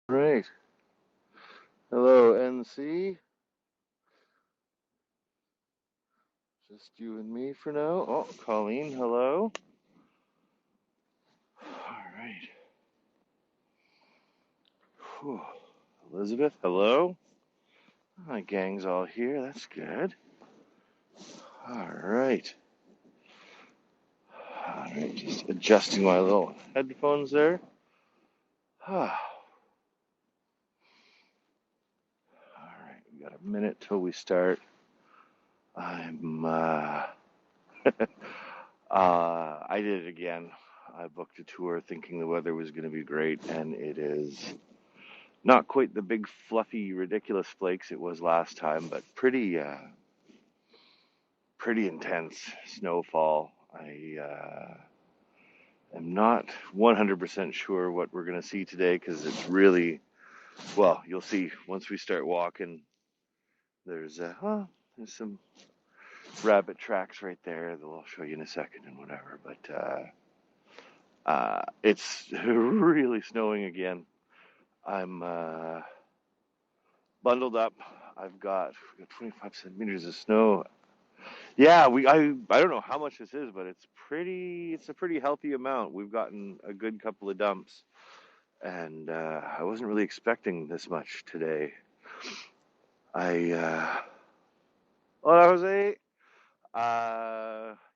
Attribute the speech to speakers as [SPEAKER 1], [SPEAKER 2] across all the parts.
[SPEAKER 1] Right. Hello, NC. Just you and me for now. Oh, Colleen, hello. All right. Whew. Elizabeth, hello. My gang's all here. That's good. All right. All right. Just adjusting my little headphones there. All right. We got a minute till we start. I'm. I did it again. I booked a tour thinking the weather was going to be great, and it is not quite the big, fluffy, ridiculous flakes it was last time, but pretty intense snowfall. I am not 100% sure what we're going to see today because it's really, well, you'll see once we start walking. There's some rabbit tracks right there that I'll show you in a second and whatever. But it's really snowing again. I'm bundled up. We got 25 centimeters of snow. Yeah, I don't know how much this is, but it's a pretty healthy amount. We've gotten a good couple of dumps, and I wasn't really expecting this much today. I Well, Jose,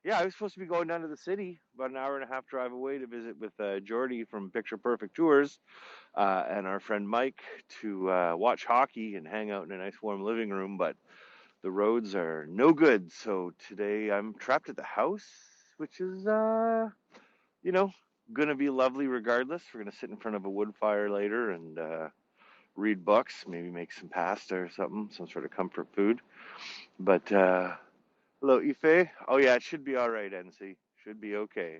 [SPEAKER 1] yeah, I was supposed to be going down to the city about an hour and a half drive away to visit with Jordy from Picture Perfect Tours and our friend Mike to watch hockey and hang out in a nice warm living room, but the roads are no good, so today I'm trapped at the house, which is, you know, gonna be lovely regardless. We're gonna sit in front of a wood fire later and read books, maybe make some pasta or something, some sort of comfort food. But hello, Ife. Oh yeah, it should be all right, NC. Should be okay.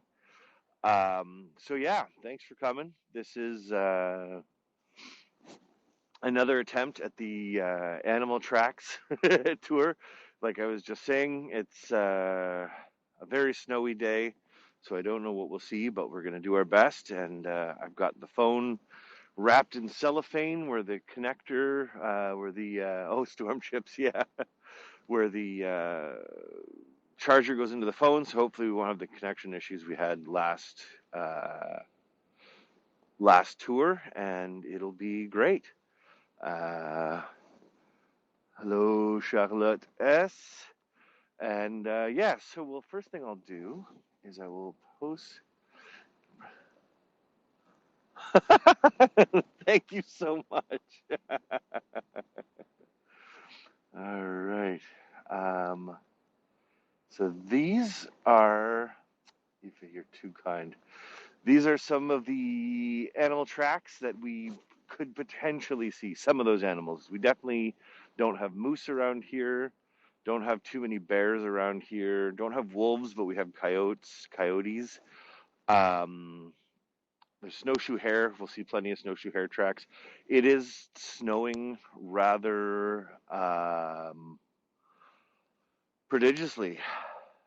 [SPEAKER 1] So yeah, thanks for coming. This is another attempt at the animal tracks tour. Like I was just saying, it's a very snowy day, so I don't know what we'll see, but we're going to do our best. And I've got the phone wrapped in cellophane where the connector, where the, storm chips, yeah, where the charger goes into the phone. So hopefully we won't have the connection issues we had last tour, and it'll be great. Uh, Hello, Charlotte S. And yeah, so well, first thing I'll do is I will post. Thank you so much. All right. Um, so these are, if you're too kind, these are some of the animal tracks that we could potentially see. Some of those animals. We definitely don't have moose around here. Don't have too many bears around here. Don't have wolves, but we have coyotes. Um, there's snowshoe hare. We'll see plenty of snowshoe hare tracks. It is snowing rather prodigiously.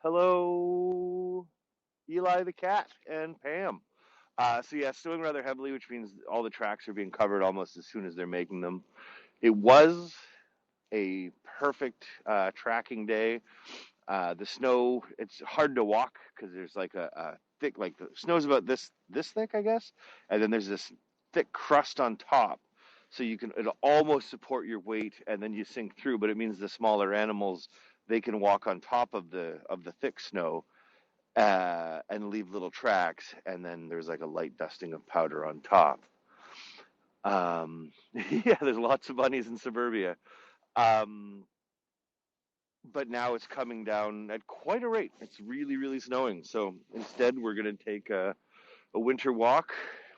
[SPEAKER 1] Hello, Eli the cat and Pam. So yeah, snowing rather heavily, which means all the tracks are being covered almost as soon as they're making them. It was a perfect tracking day. The snow, it's hard to walk because there's like a thick, like the snow's about this thick, I guess, and then there's this thick crust on top, so it'll almost support your weight, and then you sink through. But it means the smaller animals, they can walk on top of the thick snow and leave little tracks, and then there's like a light dusting of powder on top. Yeah, there's lots of bunnies in suburbia. Um, but now it's coming down at quite a rate. It's really, really snowing. So instead, we're going to take a winter walk,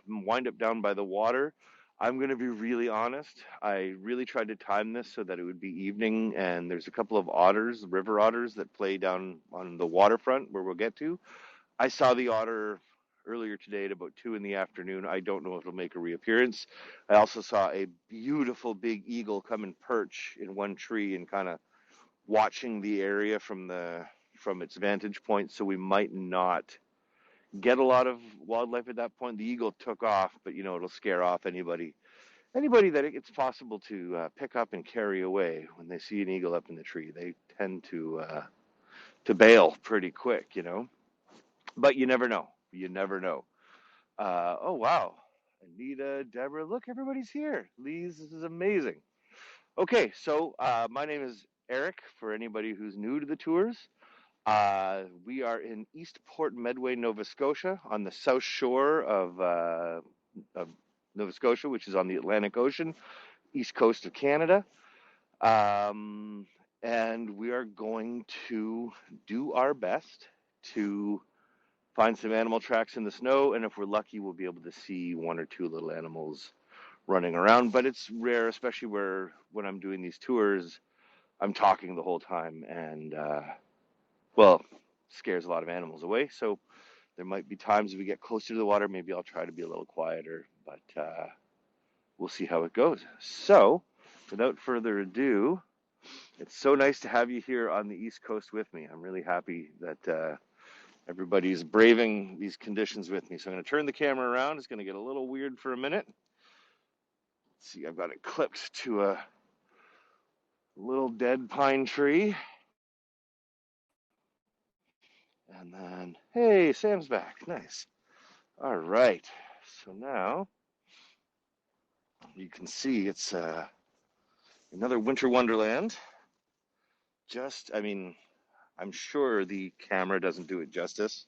[SPEAKER 1] wind up down by the water. I'm going to be really honest. I really tried to time this so that it would be evening, and there's a couple of otters, river otters, that play down on the waterfront where we'll get to. I saw the otter earlier today at about 2 in the afternoon. I don't know if it'll make a reappearance. I also saw a beautiful big eagle come and perch in one tree and kind of watching the area from its vantage point, so we might not get a lot of wildlife at that point. The eagle took off, but it'll scare off anybody anybody that it's possible to pick up and carry away when they see an eagle up in the tree, they tend to bail pretty quick, you know. But you never know. You never know. Oh wow, Anita, Deborah, look, everybody's here. Lise, this is amazing. Okay, so my name is Eric. For anybody who's new to the tours, we are in Eastport Medway, Nova Scotia, on the south shore of Nova Scotia, which is on the Atlantic Ocean, east coast of Canada. Um, and we are going to do our best to find some animal tracks in the snow. And if we're lucky, we'll be able to see one or two little animals running around. But it's rare, especially when I'm doing these tours, I'm talking the whole time and, well, scares a lot of animals away. So there might be times we get closer to the water, maybe I'll try to be a little quieter, but we'll see how it goes. So without further ado, it's so nice to have you here on the East Coast with me. I'm really happy that everybody's braving these conditions with me. So I'm going to turn the camera around. It's going to get a little weird for a minute. Let's see, I've got it clipped to a little dead pine tree. And then, hey, Sam's back. Nice. All right. So now you can see it's another winter wonderland. I mean, I'm sure the camera doesn't do it justice,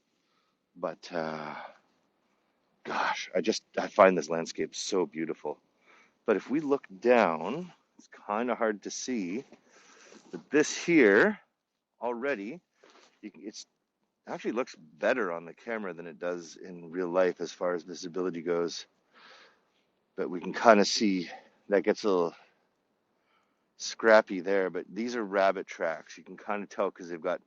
[SPEAKER 1] but gosh, I find this landscape so beautiful. But if we look down, it's kind of hard to see. But this here already, it's actually looks better on the camera than it does in real life as far as visibility goes. But we can kind of see that gets a little scrappy there. But these are rabbit tracks. You can kind of tell because they've got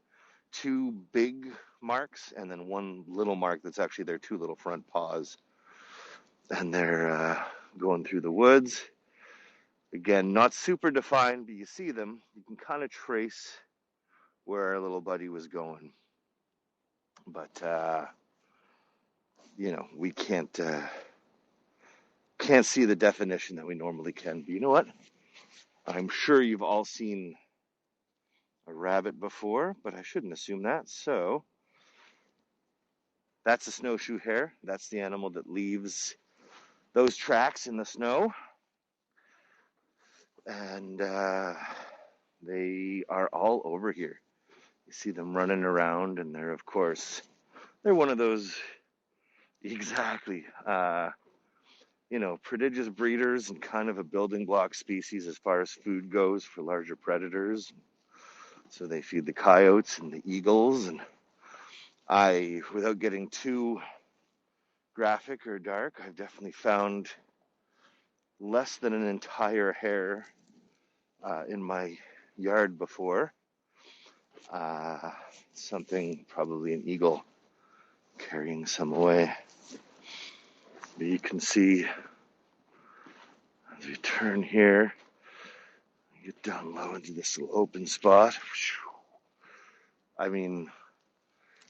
[SPEAKER 1] two big marks and then one little mark that's actually their two little front paws. And they're going through the woods. Again, not super defined, but you see them. You can kind of trace where our little buddy was going. But, you know, we can't see the definition that we normally can. But you know what? I'm sure you've all seen a rabbit before, but I shouldn't assume that. So that's a snowshoe hare. That's the animal that leaves those tracks in the snow. And they are all over here. You see them running around, and they're one of those, exactly, you know, prodigious breeders and kind of a building block species as far as food goes for larger predators. So they feed the coyotes and the eagles. And without getting too graphic or dark, I've definitely found less than an entire hare in my yard before. Something, probably an eagle, carrying some away. But you can see as we turn here, get down low into this little open spot. I mean,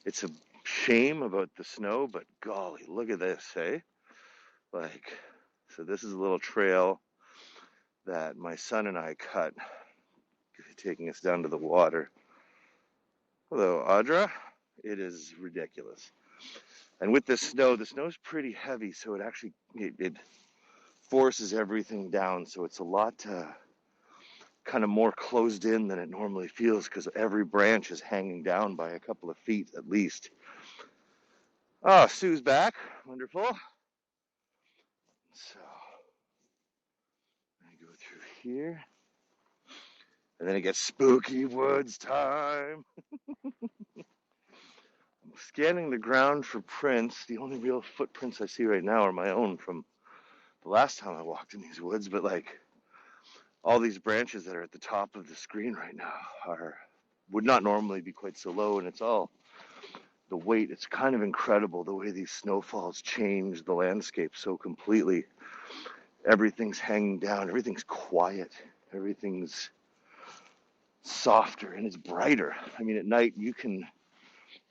[SPEAKER 1] it's a shame about the snow, but golly, look at this, eh? Like, so this is a little trail that my son and I cut, taking us down to the water. Hello, Audra. It is ridiculous. And with this snow, the snow's pretty heavy, so it forces everything down. So it's a lot kind of more closed in than it normally feels because every branch is hanging down by a couple of feet at least. Oh, Sue's back. Wonderful. So I go through here. And then it gets spooky woods time. I'm scanning the ground for prints. The only real footprints I see right now are my own from the last time I walked in these woods. But like all these branches that are at the top of the screen right now would not normally be quite so low. And it's all the weight. It's kind of incredible the way these snowfalls change the landscape so completely. Everything's hanging down. Everything's quiet. Everything's softer and it's brighter. I mean, at night you can,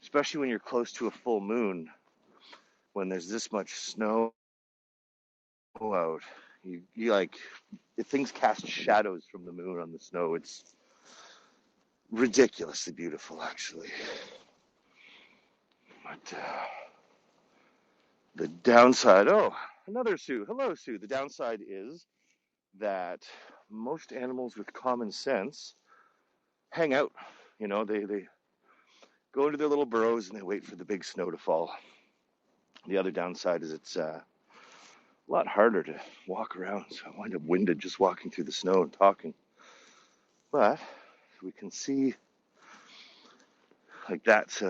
[SPEAKER 1] especially when you're close to a full moon, when there's this much snow out, You like, if things cast shadows from the moon on the snow, it's ridiculously beautiful, actually. But the downside, oh, another Sue. Hello, Sue. The downside is that most animals with common sense hang out. They go into their little burrows and they wait for the big snow to fall. The other downside is it's a lot harder to walk around, so I wind up winded just walking through the snow and talking. But we can see, like, that's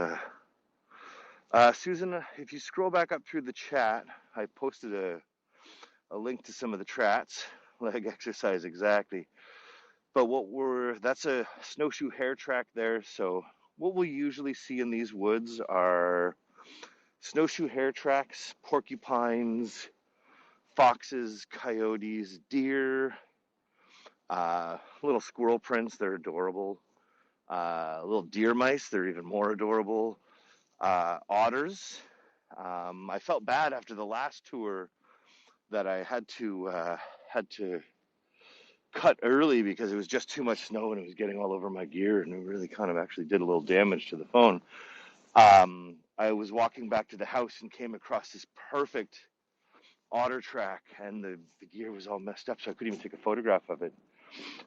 [SPEAKER 1] Susan, if you scroll back up through the chat, I posted a link to some of the trats, leg exercise exactly. But that's a snowshoe hare track there. So what we usually see in these woods are snowshoe hare tracks, porcupines, foxes, coyotes, deer, little squirrel prints, they're adorable. Little deer mice, they're even more adorable. Otters. I felt bad after the last tour that I had to cut early because it was just too much snow and it was getting all over my gear and it really kind of actually did a little damage to the phone. I was walking back to the house and came across this perfect otter track and the gear was all messed up, so I couldn't even take a photograph of it.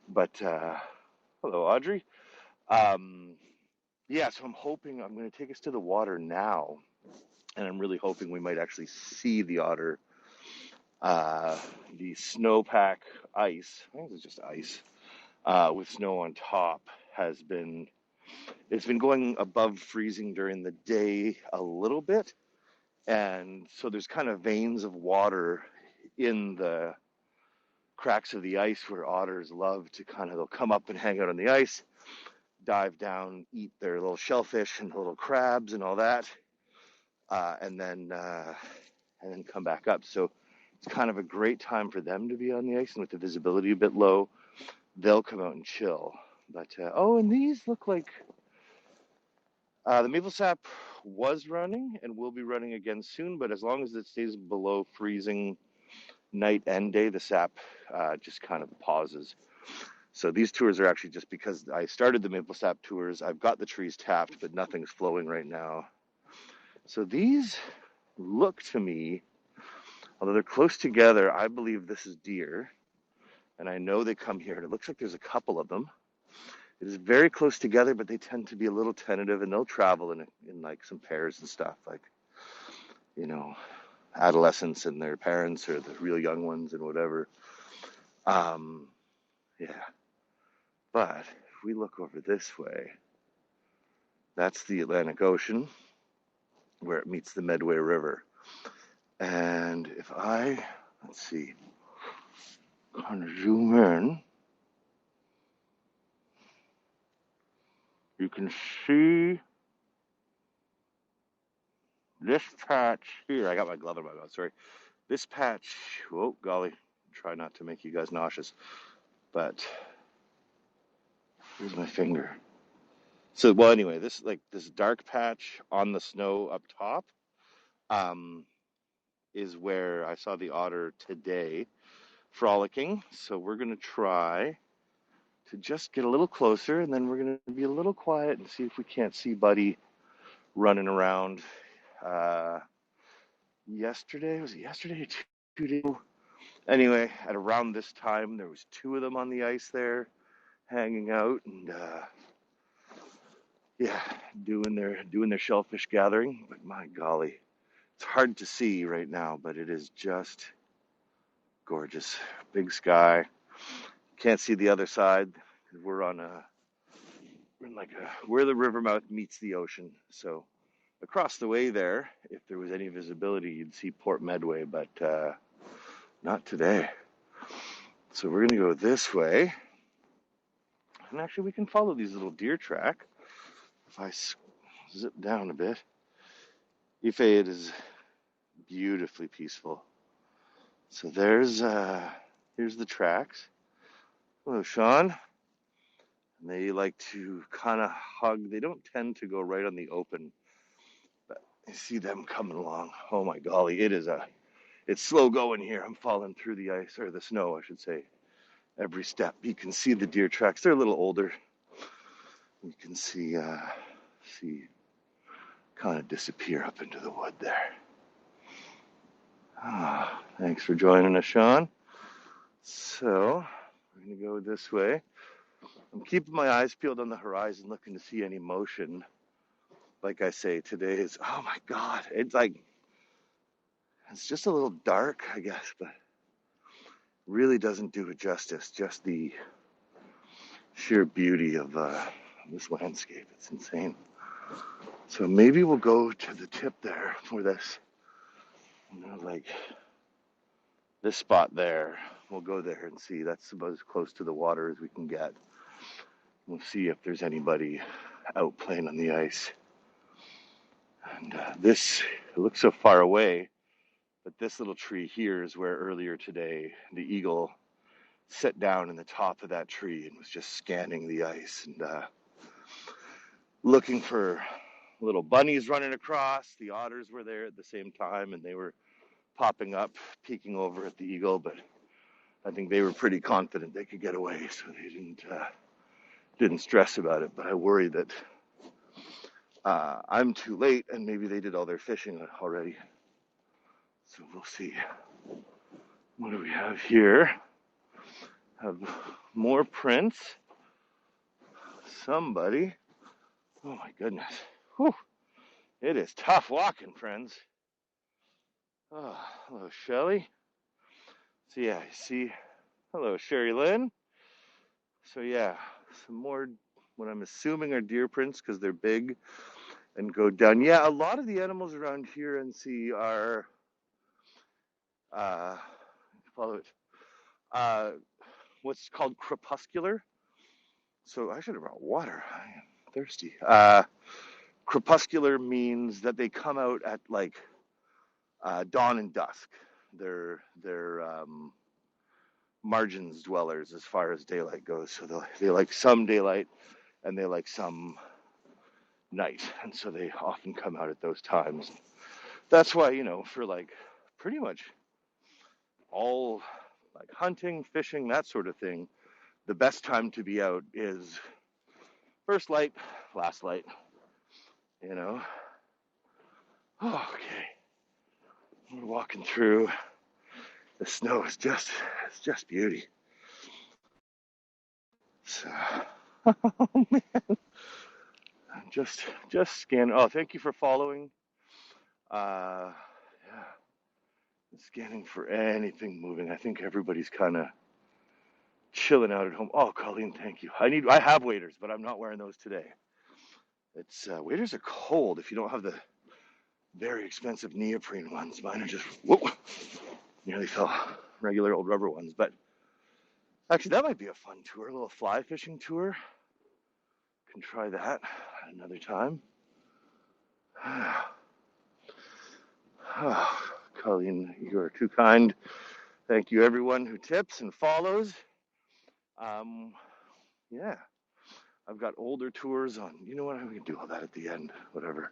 [SPEAKER 1] But hello, Audrey. Yeah, so I'm going to take us to the water now, and I'm really hoping we might actually see the otter. The snowpack ice, I think it's just ice, with snow on top it's been going above freezing during the day a little bit. And so there's kind of veins of water in the cracks of the ice where otters love to they'll come up and hang out on the ice, dive down, eat their little shellfish and little crabs and all that, and then come back up. So it's kind of a great time for them to be on the ice, and with the visibility a bit low, they'll come out and chill. But and these look like the maple sap was running and will be running again soon, but as long as it stays below freezing night and day, the sap just kind of pauses. So these tours are actually just because I started the maple sap tours. I've got the trees tapped, but nothing's flowing right now. So these look to me, although they're close together, I believe this is deer. And I know they come here, and it looks like there's a couple of them. It is very close together, but they tend to be a little tentative, and they'll travel in like some pairs and stuff, like, adolescents and their parents or the real young ones and whatever. Yeah. But if we look over this way, that's the Atlantic Ocean where it meets the Medway River. And if let's see, kind of zoom in, you can see this patch here. I got my glove in my mouth, sorry. This patch, oh golly, try not to make you guys nauseous, but here's my finger. So, well, anyway, this dark patch on the snow up top is where I saw the otter today frolicking. So we're going to try to just get a little closer, and then we're going to be a little quiet and see if we can't see Buddy running around. Yesterday, was it yesterday or 2 days ago? Anyway, at around this time, there was two of them on the ice there, hanging out, and yeah, doing their shellfish gathering. But my golly, it's hard to see right now, but it is just gorgeous. Big sky. Can't see the other side. We're in where the river mouth meets the ocean. So across the way there, if there was any visibility, you'd see Port Medway, but not today. So we're going to go this way. And actually, we can follow these little deer track. If I zip down a bit, Ife, it is beautifully peaceful. So here's the tracks. Hello, Sean. And they like to kind of hug. They don't tend to go right on the open, but I see them coming along. Oh my golly, it is It's slow going here. I'm falling through the ice, or the snow, I should say, every step. You can see the deer tracks. They're a little older. You can see kind of disappear up into the wood there. Ah, thanks for joining us, Sean. So we're going to go this way. I'm keeping my eyes peeled on the horizon, looking to see any motion. Like I say, today is, oh my God, it's just a little dark, I guess, but really doesn't do it justice. Just the sheer beauty of this landscape. It's insane. So maybe we'll go to the tip there for this, like this spot there. We'll go there and see. That's about as close to the water as we can get. We'll see if there's anybody out playing on the ice. And this, it looks so far away, but this little tree here is where earlier today the eagle sat down in the top of that tree and was just scanning the ice and looking for little bunnies running across. The otters were there at the same time, and they were popping up, peeking over at the eagle, but I think they were pretty confident they could get away, so they didn't stress about it. But I worry that I'm too late, and maybe they did all their fishing already. So we'll see. What do we have here? Have more prints. Somebody. Oh my goodness. Whew. It is tough walking, friends. Oh, hello, Shelly. So yeah, I see. Hello, Sherry Lynn. So yeah, some more, what I'm assuming are deer prints because they're big and go down. Yeah, a lot of the animals around here and see are, follow it, what's called crepuscular. So I should have brought water. I am thirsty. Crepuscular means that they come out at like dawn and dusk. They're margins dwellers as far as daylight goes. So they like some daylight and they like some night. And so they often come out at those times. That's why, for like pretty much all like hunting, fishing, that sort of thing, the best time to be out is first light, last light, Oh, okay. We're walking through. The snow is it's just beauty. So, oh man, I'm just scanning. Oh, thank you for following. Yeah, scanning for anything moving. I think everybody's kind of chilling out at home. Oh, Colleen, thank you. I have waders, but I'm not wearing those today. It's waders are cold if you don't have the very expensive neoprene ones. Mine are just nearly fell. Regular old rubber ones, but actually that might be a fun tour, a little fly fishing tour. Can try that another time. Oh, Colleen, you are too kind. Thank you, everyone who tips and follows. Yeah, I've got older tours on. You know what? We can do all that at the end. Whatever.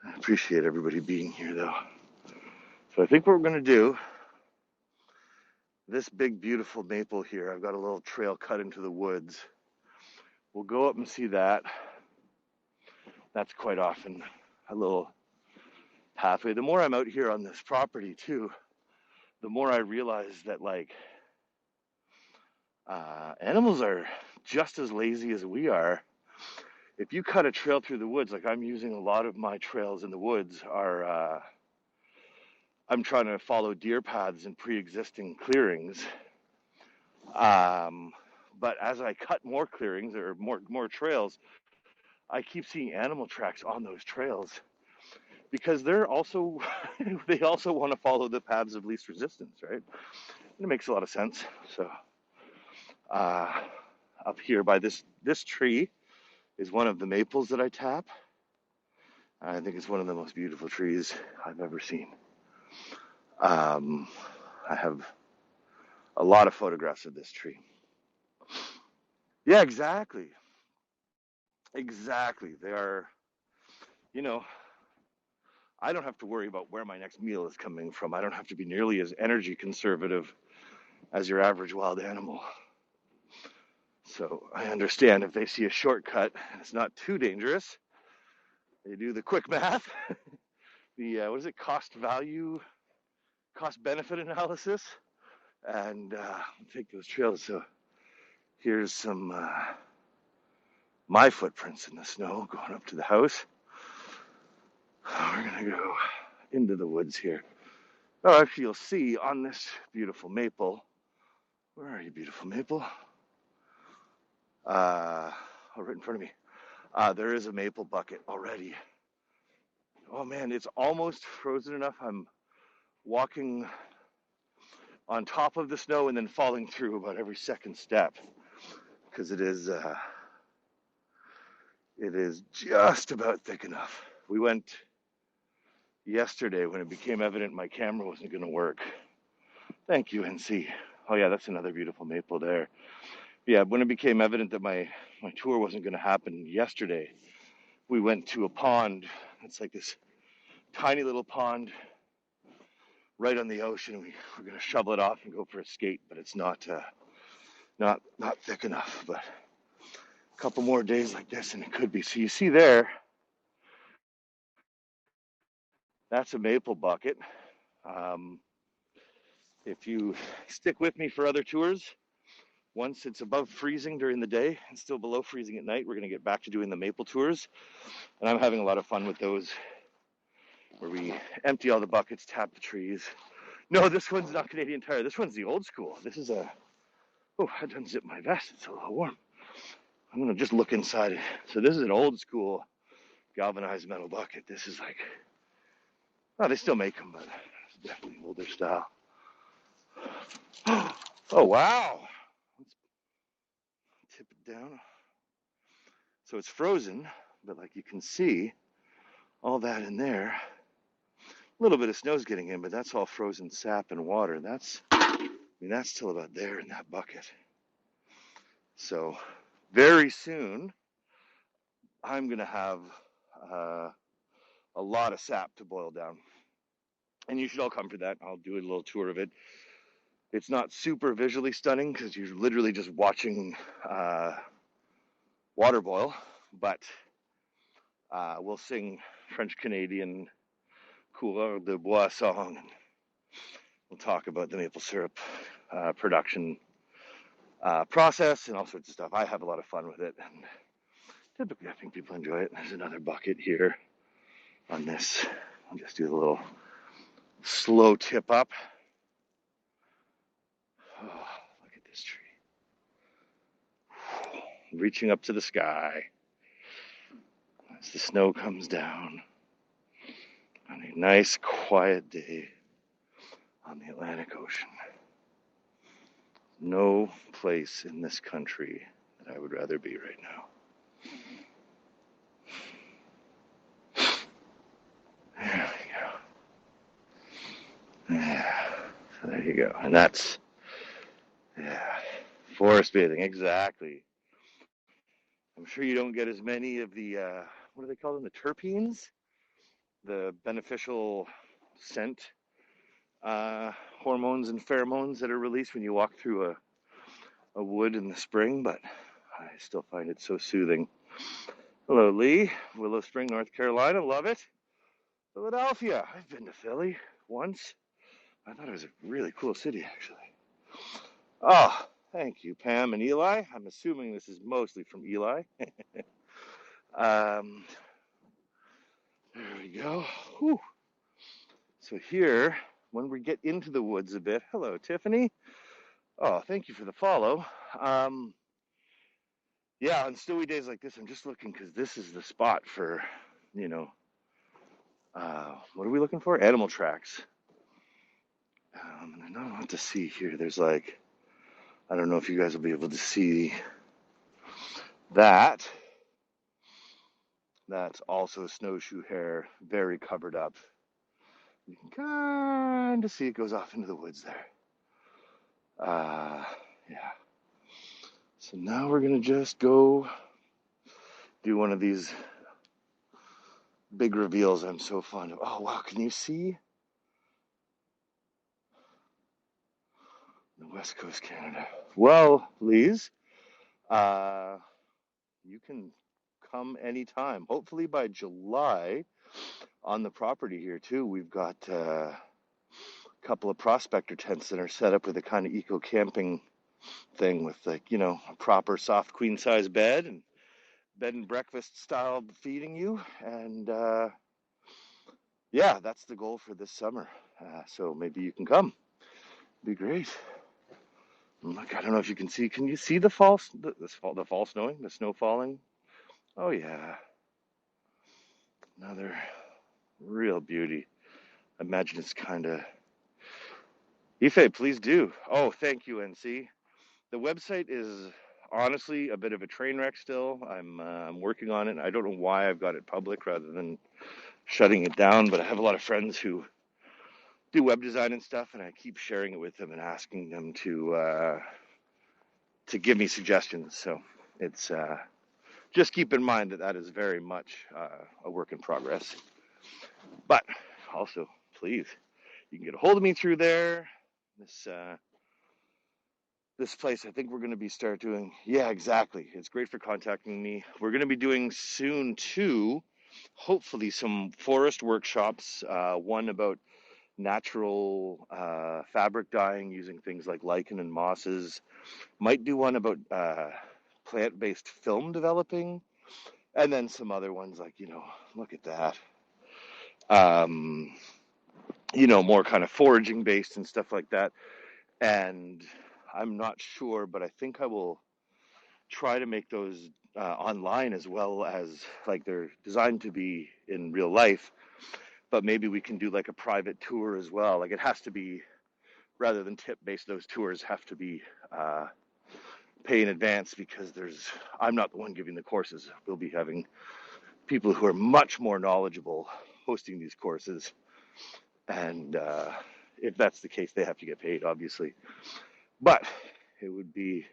[SPEAKER 1] I appreciate everybody being here, though. So I think what we're going to do, this big, beautiful maple here, I've got a little trail cut into the woods. We'll go up and see that. That's quite often a little pathway. The more I'm out here on this property, too, the more I realize that, like, animals are just as lazy as we are. If you cut a trail through the woods, like I'm using a lot of my trails in the woods are, I'm trying to follow deer paths in pre-existing clearings. But as I cut more clearings or more trails, I keep seeing animal tracks on those trails because they also want to follow the paths of least resistance, right? And it makes a lot of sense. So up here by this tree is one of the maples that I tap. I think it's one of the most beautiful trees I've ever seen. I have a lot of photographs of this tree. Yeah, exactly. Exactly. They are, I don't have to worry about where my next meal is coming from. I don't have to be nearly as energy conservative as your average wild animal. So I understand if they see a shortcut and it's not too dangerous, they do the quick math, the what is it, cost benefit analysis, and take those trails. So here's some my footprints in the snow going up to the house. We're gonna go into the woods here. Oh, actually, you'll see on this beautiful maple. Where are you, beautiful maple? Right in front of me. There is a maple bucket already. Oh man, it's almost frozen enough. I'm walking on top of the snow and then falling through about every second step because it is just about thick enough. We went yesterday when it became evident my camera wasn't going to work. Thank you, NC. Oh yeah, that's another beautiful maple there. Yeah, when it became evident that my tour wasn't going to happen yesterday, we went to a pond. It's like this tiny little pond right on the ocean. We're going to shovel it off and go for a skate, but it's not thick enough. But a couple more days like this and it could be. So you see there, that's a maple bucket. If you stick with me for other tours, once it's above freezing during the day and still below freezing at night, we're going to get back to doing the maple tours. And I'm having a lot of fun with those, where we empty all the buckets, tap the trees. No, this one's not Canadian Tire. This one's the old school. This is I had to unzip my vest. It's a little warm. I'm going to just look inside it. So this is an old school galvanized metal bucket. This is like, oh, they still make them, but it's definitely older style. Oh, wow. Let's tip it down. So it's frozen, but like you can see, all that in there. A little bit of snow's getting in, but that's all frozen sap and water. That's still about there in that bucket. So very soon, I'm going to have a lot of sap to boil down. And you should all come for that. I'll do a little tour of it. It's not super visually stunning because you're literally just watching water boil, but we'll sing French Canadian couleur de bois song, and we'll talk about the maple syrup production process and all sorts of stuff. I have a lot of fun with it, and typically I think people enjoy it. There's another bucket here on this. I'll just do a little slow tip up. Oh, look at this tree. Reaching up to the sky as the snow comes down on a nice quiet day on the Atlantic Ocean. No place in this country that I would rather be right now. There we go. Yeah, so there you go. And that's, yeah, forest bathing, exactly. I'm sure you don't get as many of the, what do they call them, the terpenes? The beneficial scent hormones and pheromones that are released when you walk through a wood in the spring, but I still find it so soothing. Hello, Lee. Willow Spring, North Carolina. Love it. Philadelphia. I've been to Philly once. I thought it was a really cool city, actually. Oh, thank you, Pam and Eli. I'm assuming this is mostly from Eli. There we go. Whew. So here, when we get into the woods a bit, hello, Tiffany. Oh, thank you for the follow. Yeah, on snowy days like this, I'm just looking because this is the spot for, what are we looking for? Animal tracks. There's not a lot to see here. There's like, I don't know if you guys will be able to see that. That's also snowshoe hare, very covered up. You can kind of see it goes off into the woods there. Yeah. So now we're going to just go do one of these big reveals I'm so fond of. Oh, wow, can you see the West Coast Canada? Well, Lise, uh, you can come anytime. Hopefully by July on the property here too. We've got a couple of prospector tents that are set up with a kind of eco camping thing with, like, a proper soft queen size bed and bed and breakfast style feeding you. And yeah, that's the goal for this summer. So maybe you can come. It'd be great. Look, I don't know if you can see. Can you see the fall snowing, the snow falling? Oh yeah, another real beauty. I imagine it's kind of. Ife, please do. Oh, thank you, NC. The website is honestly a bit of a train wreck still. I'm working on it. I don't know why I've got it public rather than shutting it down, but I have a lot of friends who do web design and stuff, and I keep sharing it with them and asking them to give me suggestions. So it's just keep in mind that that is very much a work in progress. But also, please, you can get a hold of me through there. This place, I think we're going to start doing. Yeah, exactly. It's great for contacting me. We're going to be doing soon too, hopefully, some forest workshops. One about natural fabric dyeing using things like lichen and mosses. Might do one about plant-based film developing, and then some other ones like, look at that. More kind of foraging based and stuff like that. And I'm not sure, but I think I will try to make those online as well as, like, they're designed to be in real life, but maybe we can do like a private tour as well. Like, it has to be, rather than tip based, those tours have to be pay in advance, because I'm not the one giving the courses. We'll be having people who are much more knowledgeable hosting these courses. And if that's the case, they have to get paid, obviously. But it would be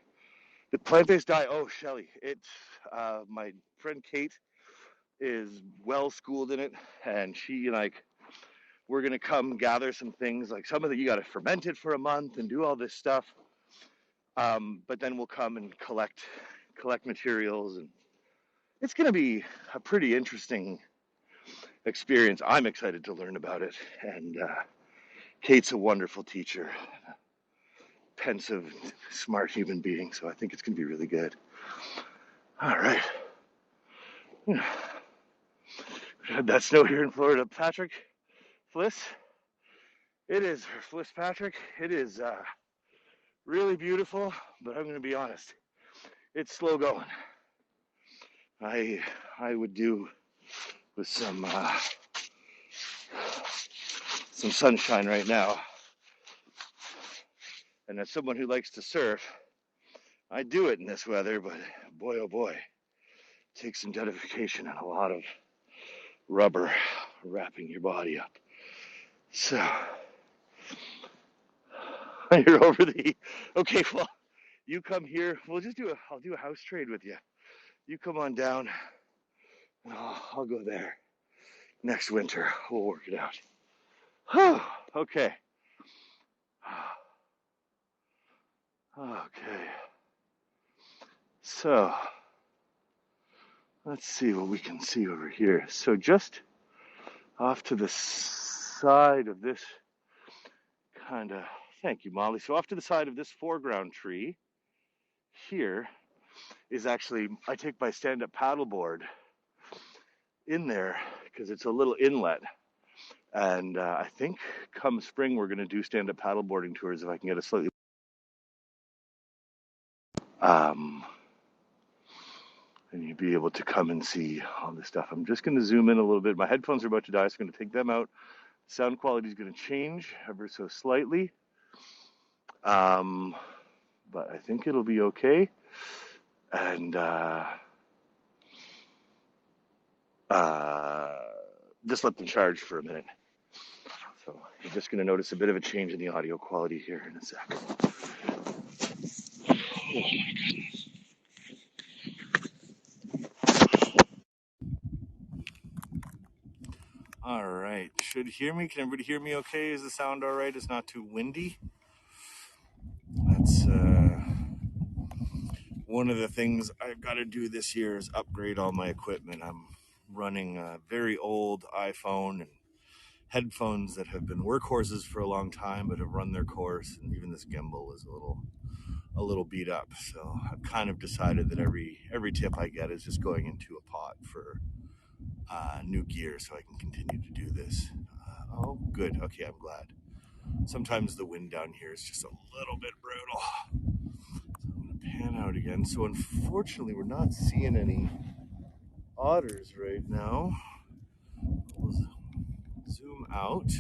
[SPEAKER 1] the plant-based diet. Oh, Shelly, my friend Kate is well schooled in it, and we're gonna come gather some things. Like, some of it you got to ferment it for a month and do all this stuff. But then we'll come and collect materials, and it's gonna be a pretty interesting experience. I'm excited to learn about it, and Kate's a wonderful teacher, pensive, smart human being, so I think it's going to be really good. All right. We had that snow here in Florida. Patrick, Fliss, it is, Fliss Patrick, it is really beautiful, but I'm going to be honest, it's slow going. I would do with some sunshine right now. And as someone who likes to surf, I do it in this weather, but boy, oh boy, it takes some dedication and a lot of rubber wrapping your body up. So, you're over okay, well, you come here, I'll do a house trade with you. You come on down, and I'll go there next winter. We'll work it out. Okay. Okay. So, let's see what we can see over here. So just off to the side of this thank you, Molly. So off to the side of this foreground tree here is actually, I take my stand-up paddleboard in there because it's a little inlet. And I think come spring, we're going to do stand-up paddleboarding tours if I can get a slightly and you'll be able to come and see all this stuff. I'm just going to zoom in a little bit. My headphones are about to die, so I'm going to take them out. Sound quality is going to change ever so slightly. But I think it'll be okay. And just let them charge for a minute. So you're just going to notice a bit of a change in the audio quality here in a sec. Oh my goodness.
[SPEAKER 2] should hear me. Can everybody hear me okay? Is the sound all right? It's not too windy. That's one of the things I've got to do this year is upgrade all my equipment. I'm running a very old iPhone and headphones that have been workhorses for a long time but have run their course, and even this gimbal is a little beat up. So I've kind of decided that every tip I get is just going into a pot for new gear so I can continue to do this. Oh, good. Okay, I'm glad. Sometimes the wind down here is just a little bit brutal. So I'm going to pan out again. So unfortunately, we're not seeing any otters right now. We'll zoom out.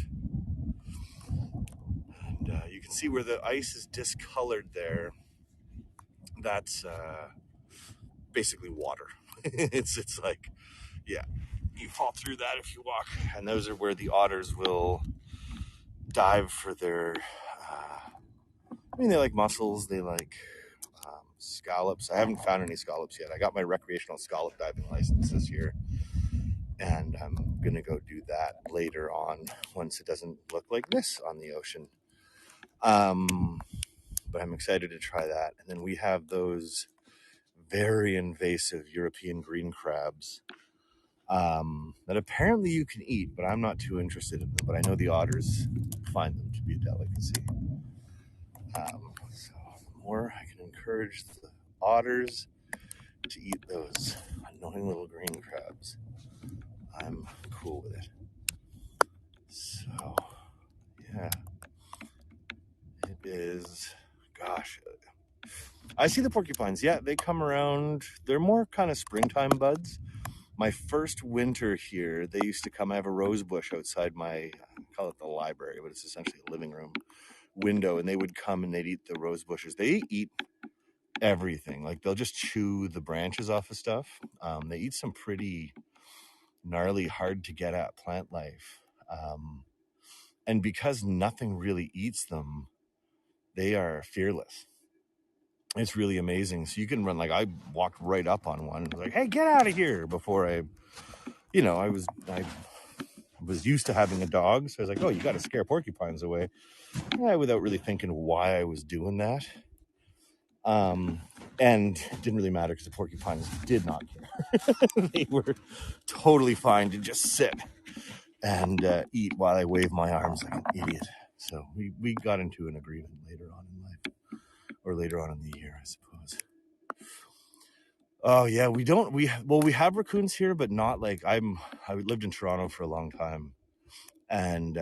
[SPEAKER 2] And you can see where the ice is discolored there. That's basically water. it's like, yeah, you fall through that if you walk. And those are where the otters will dive for their, they like mussels, they like scallops. I haven't found any scallops yet. I got my recreational scallop diving license this year, and I'm going to go do that later on once it doesn't look like this on the ocean. But I'm excited to try that. And then we have those very invasive European green crabs that apparently you can eat, but I'm not too interested in them. But I know the otters find them to be a delicacy. So the more I can encourage the otters to eat those annoying little green crabs, I'm cool with it. So, yeah, it is, gosh, I see the porcupines. Yeah, they come around. They're more kind of springtime buds. My first winter here, they used to come. I have a rose bush outside my, I call it the library, but it's essentially a living room window, and they would come and they'd eat the rose bushes. They eat everything. Like, they'll just chew the branches off of stuff. They eat some pretty gnarly, hard to get at plant life. And because nothing really eats them, they are fearless. It's really amazing. So you can run, like, I walked right up on one and was like, hey, get out of here, before I was used to having a dog. So I was like, oh, you got to scare porcupines away. Without really thinking why I was doing that. And it didn't really matter because the porcupines did not care. They were totally fine to just sit and eat while I wave my arms like an idiot. So we got into an agreement later on in life, or later on in the year, I suppose. Oh yeah, we have raccoons here, but not like I lived in Toronto for a long time, and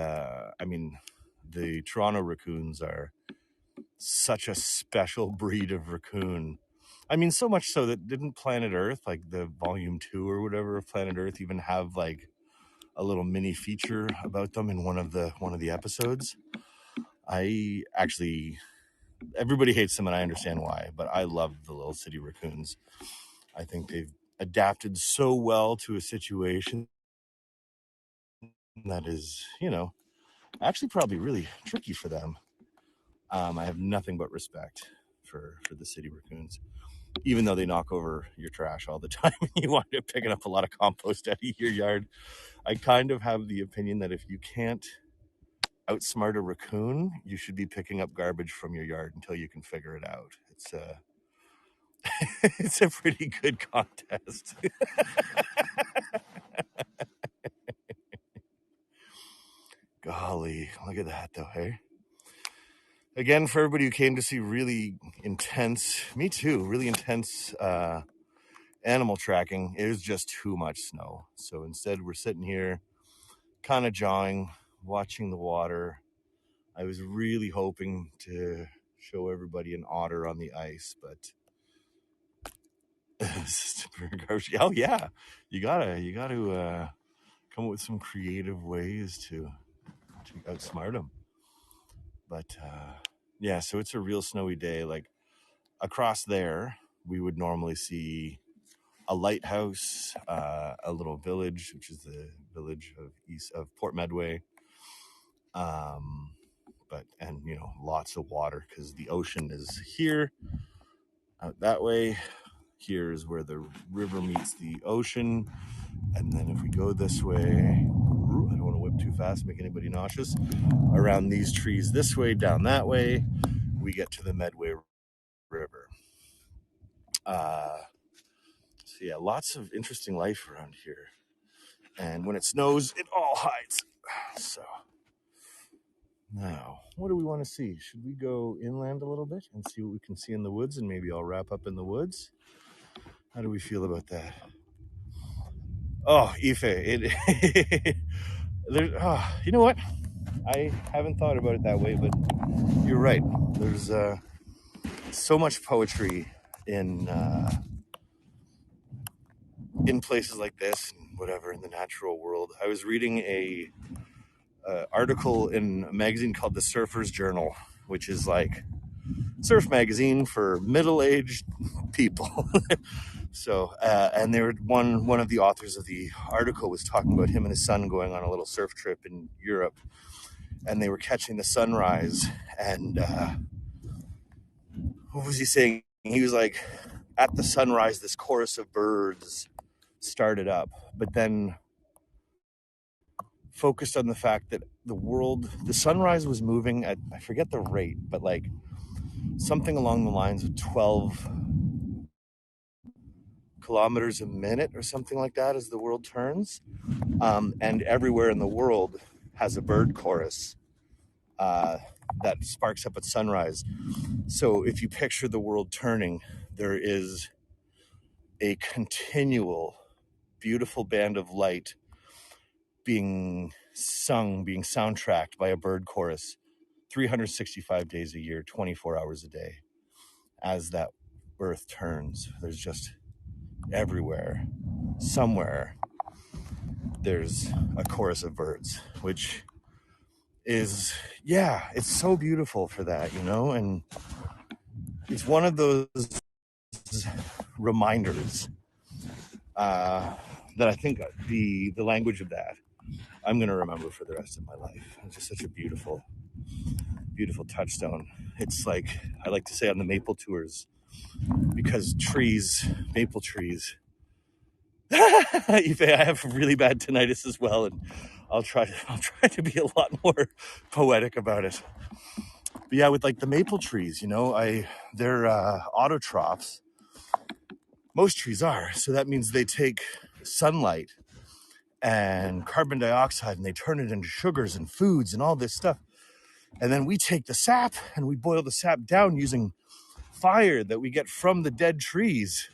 [SPEAKER 2] the Toronto raccoons are such a special breed of raccoon. I mean, so much so that didn't Planet Earth, like the volume 2 or whatever of Planet Earth, even have like a little mini feature about them in one of the episodes. Everybody hates them, and I understand why, but I love the little city raccoons. I think they've adapted so well to a situation that is, actually probably really tricky for them. I have nothing but respect for the city raccoons, even though they knock over your trash all the time and you wind up picking up a lot of compost out of your yard. I kind of have the opinion that if you can't outsmart a raccoon, you should be picking up garbage from your yard until you can figure it out. It's a pretty good contest. Golly, look at that though, hey? Again, for everybody who came to see really intense, me too, really intense animal tracking, it was just too much snow. So instead we're sitting here kind of jawing, watching the water. I was really hoping to show everybody an otter on the ice, but oh yeah, you gotta come up with some creative ways to outsmart them. But yeah, so it's a real snowy day. Like across there, we would normally see a lighthouse, a little village, which is the village of east of Port Medway. And lots of water because the ocean is here, out that way. Here is where the river meets the ocean, and then if we go this way, I don't want to whip too fast, make anybody nauseous. Around these trees this way, down that way, we get to the Medway River. So yeah, lots of interesting life around here. And when it snows, it all hides. So now, what do we want to see? Should we go inland a little bit and see what we can see in the woods, and maybe I'll wrap up in the woods? How do we feel about that? Oh, Ife, you know what? I haven't thought about it that way, but you're right. There's so much poetry in places like this and whatever in the natural world. I was reading a article in a magazine called The Surfer's Journal, which is like surf magazine for middle-aged people. So, and there one of the authors of the article was talking about him and his son going on a little surf trip in Europe, and they were catching the sunrise. And what was he saying? He was like, at the sunrise, this chorus of birds started up, but then focused on the fact that the sunrise was moving at, I forget the rate, but like something along the lines of 12 kilometers a minute or something like that as the world turns. And everywhere in the world has a bird chorus that sparks up at sunrise. So if you picture the world turning, there is a continual, beautiful band of light being sung, being soundtracked by a bird chorus 365 days a year, 24 hours a day. As that earth turns, there's just everywhere, somewhere, there's a chorus of birds, which is, yeah, it's so beautiful for that, and it's one of those reminders that I think the language of that I'm going to remember for the rest of my life. It's just such a beautiful, beautiful touchstone. It's like, I like to say on the maple tours, because maple trees, I have really bad tinnitus as well, and I'll try to be a lot more poetic about it. But yeah, with like the maple trees, they're autotrophs. Most trees are, so that means they take sunlight and carbon dioxide and they turn it into sugars and foods and all this stuff. And then we take the sap and we boil the sap down using fire that we get from the dead trees.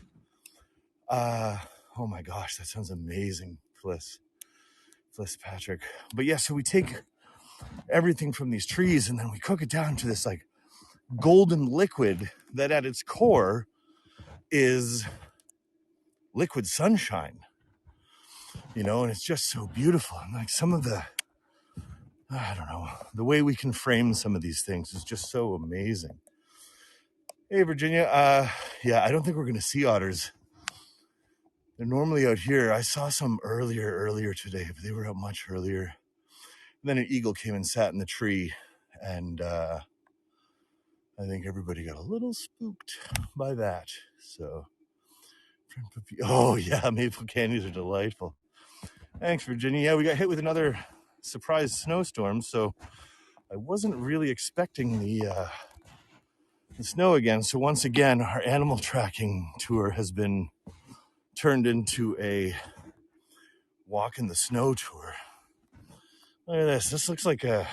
[SPEAKER 2] Oh my gosh, that sounds amazing, Fliss Patrick. But yeah, so we take everything from these trees and then we cook it down to this like golden liquid that at its core is liquid sunshine, and it's just so beautiful. And like I don't know, the way we can frame some of these things is just so amazing. Hey, Virginia. Yeah, I don't think we're going to see otters. They're normally out here. I saw some earlier today, but they were out much earlier. And then an eagle came and sat in the tree, and I think everybody got a little spooked by that. So, oh yeah, maple candies are delightful. Thanks, Virginia. Yeah, we got hit with another surprise snowstorm, so I wasn't really expecting the snow again. So once again, our animal tracking tour has been turned into a walk in the snow tour. Look at this. This looks like an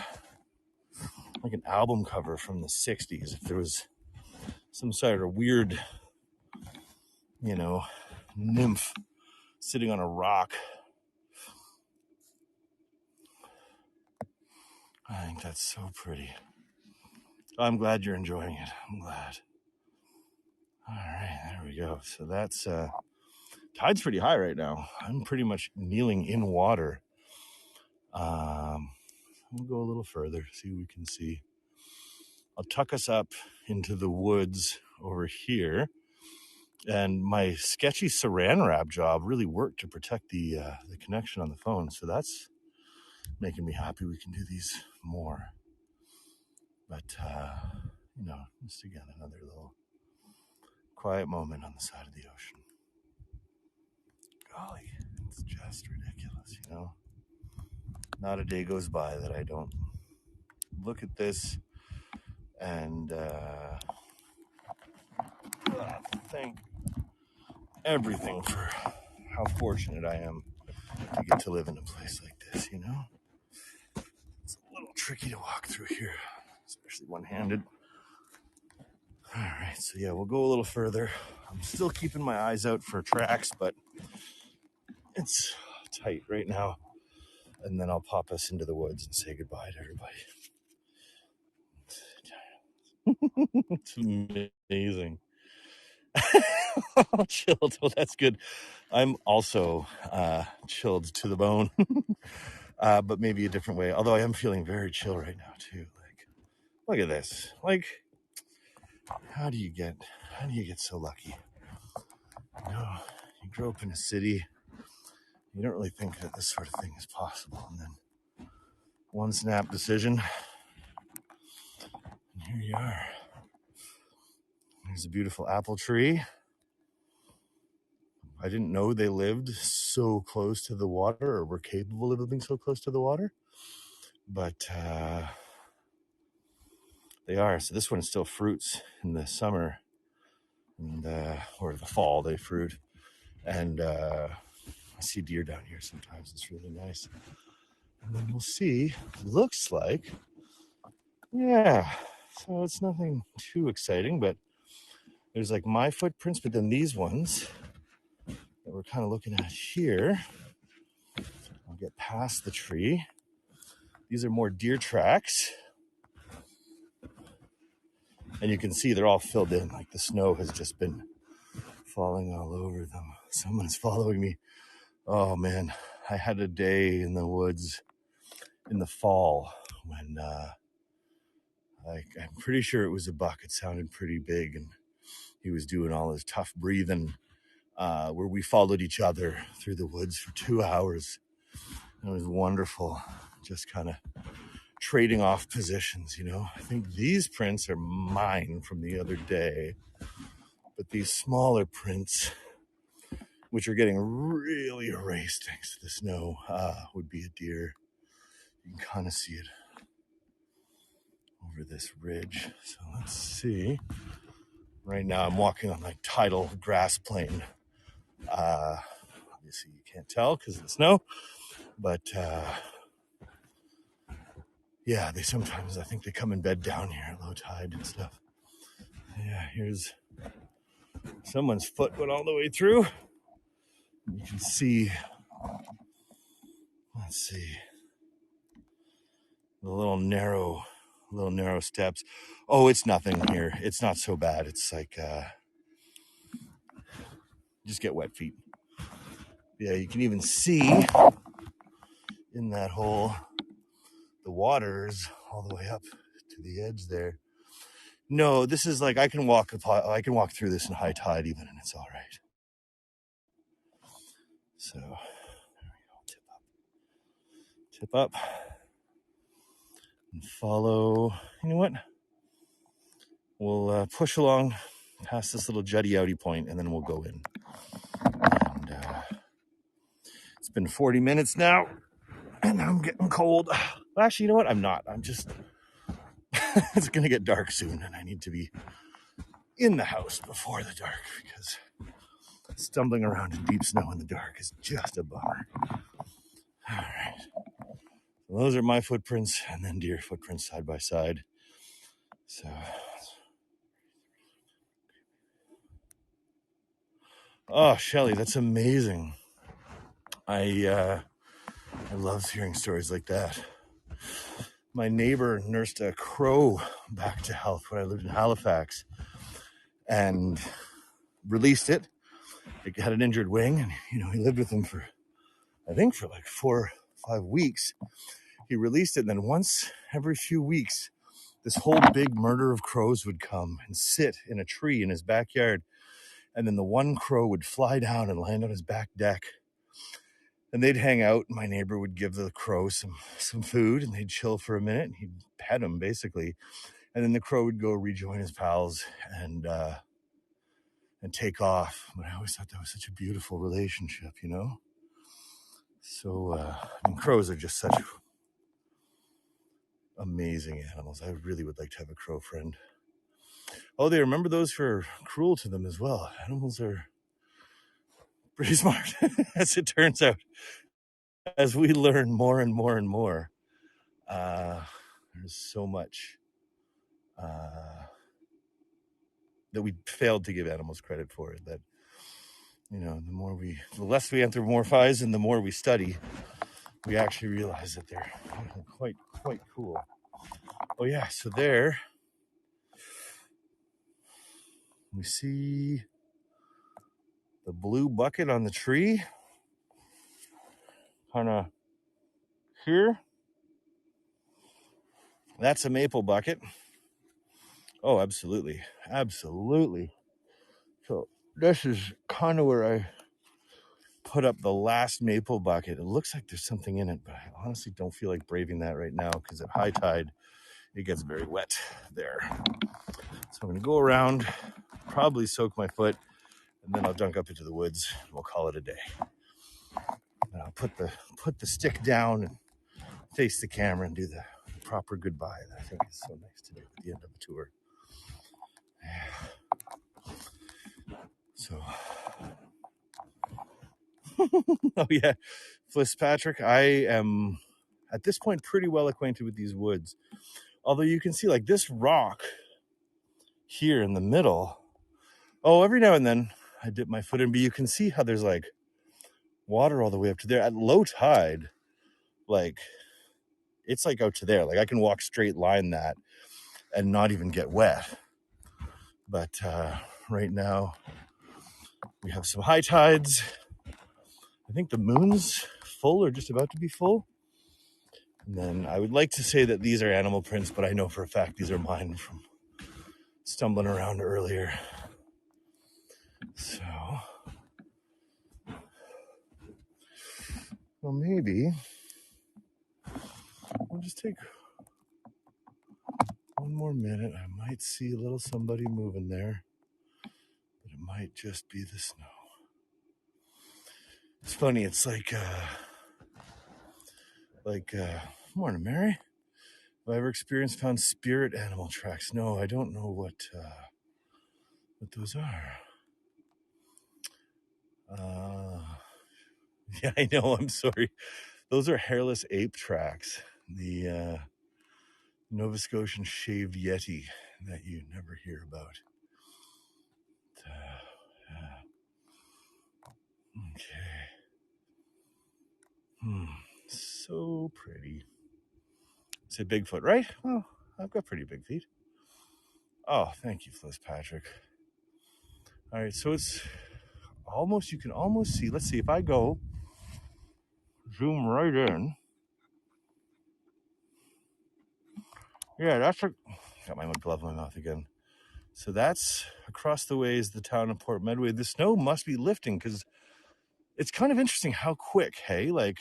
[SPEAKER 2] album cover from the 60s. If there was some sort of weird, nymph sitting on a rock. I think that's so pretty. I'm glad you're enjoying it. I'm glad. All right, there we go. So that's tide's pretty high right now. I'm pretty much kneeling in water. We'll go a little further, see what we can see. I'll tuck us up into the woods over here. And my sketchy saran wrap job really worked to protect the connection on the phone. So that's making me happy we can do these more. But, just again, another little quiet moment on the side of the ocean. Golly, it's just ridiculous, Not a day goes by that I don't look at this and thank everything for how fortunate I am to get to live in a place like this, you know? It's a little tricky to walk through here, especially one-handed. All right, so yeah, we'll go a little further. I'm still keeping my eyes out for tracks, but it's tight right now. And then I'll pop us into the woods and say goodbye to everybody. It's amazing. Chilled. Well, that's good. I'm also chilled to the bone, but maybe a different way. Although I am feeling very chill right now too. Like, look at this. Like, how do you get so lucky? You know, you grow up in a city, you don't really think that this sort of thing is possible, and then one snap decision, and here you are. There's a beautiful apple tree. I didn't know they lived so close to the water, or were capable of living so close to the water, but they are. So this one still fruits in the summer, and or the fall they fruit. And I see deer down here sometimes. It's really nice. And then we'll see. Looks like, yeah. So it's nothing too exciting, but there's like my footprints, but then these ones that we're kind of looking at here. I'll get past the tree. These are more deer tracks. And you can see they're all filled in, like the snow has just been falling all over them. Someone's following me. Oh man, I had a day in the woods in the fall when I'm pretty sure it was a buck. It sounded pretty big, and he was doing all his tough breathing where we followed each other through the woods for 2 hours. It was wonderful, just kind of trading off positions, you know. I think these prints are mine from the other day, but these smaller prints, which are getting really erased thanks to the snow, would be a deer. You can kind of see it over this ridge. So let's see. Right now I'm walking on like tidal grass plain. Obviously you can't tell because of the snow, but yeah, they sometimes, I think they come in bed down here at low tide and stuff. Yeah, here's someone's foot went all the way through. You can see, let's see, the little narrow steps. Oh, it's nothing here. It's not so bad. It's like, just get wet feet. Yeah, you can even see in that hole, the water's all the way up to the edge there. No, this is like, I can walk through this in high tide even, and it's all right. So there we go. Tip up and follow. You know what? We'll push along past this little jutty outy point, and then we'll go in. And it's been 40 minutes now, and I'm getting cold. Well, actually, you know what? I'm not. I'm just, it's going to get dark soon, and I need to be in the house before the dark, because stumbling around in deep snow in the dark is just a bummer. All right. So those are my footprints, and then deer footprints side by side. So, oh, Shelly, that's amazing. I love hearing stories like that. My neighbor nursed a crow back to health when I lived in Halifax, and released it. It had an injured wing, and he lived with him for, I think, for like 4 or 5 weeks. He released it, and then once every few weeks, this whole big murder of crows would come and sit in a tree in his backyard, and then the one crow would fly down and land on his back deck, and they'd hang out, and my neighbor would give the crow some food, and they'd chill for a minute, and he'd pet him basically, and then the crow would go rejoin his pals and take off. But I always thought that was such a beautiful relationship, So crows are just such Amazing animals. I really would like to have a crow friend. Oh, they remember those who are cruel to them as well. Animals are pretty smart, as it turns out. As we learn more and more and more, there's so much that we failed to give animals credit for. That, you know, the less we anthropomorphize and the more we study, we actually realize that they're quite cool. Oh yeah, so there we see the blue bucket on the tree, kind of here. That's a maple bucket. Oh, absolutely. So this is kind of where I put up the last maple bucket. It looks like there's something in it, but I honestly don't feel like braving that right now because at high tide, it gets very wet there. So I'm going to go around, probably soak my foot, and then I'll dunk up into the woods and we'll call it a day. And I'll put the stick down and face the camera and do the proper goodbye that I think is so nice to do at the end of a tour. So, oh yeah, Fitzpatrick, I am at this point pretty well acquainted with these woods. Although you can see like this rock here in the middle. Oh, every now and then I dip my foot in, but you can see how there's like water all the way up to there. At low tide, like it's like out to there. Like I can walk straight line that and not even get wet. But right now we have some high tides. I think the moon's full or just about to be full. And then I would like to say that these are animal prints, but I know for a fact these are mine from stumbling around earlier. So, well, maybe I'll just take one more minute. I might see a little somebody moving there, but it might just be the snow. It's funny. It's like, morning, Mary. Have I ever found spirit animal tracks? No, I don't know what those are. Yeah, I know. I'm sorry. Those are hairless ape tracks. The Nova Scotian shaved yeti that you never hear about. Okay. So pretty. Say Bigfoot, right? Well, I've got pretty big feet. Oh, thank you, Fitzpatrick. All right, so it's almost, you can almost see. Let's see if I go zoom right in. Yeah, got my glove in my mouth again. So that's across the way is the town of Port Medway. The snow must be lifting because it's kind of interesting how quick, hey? Like,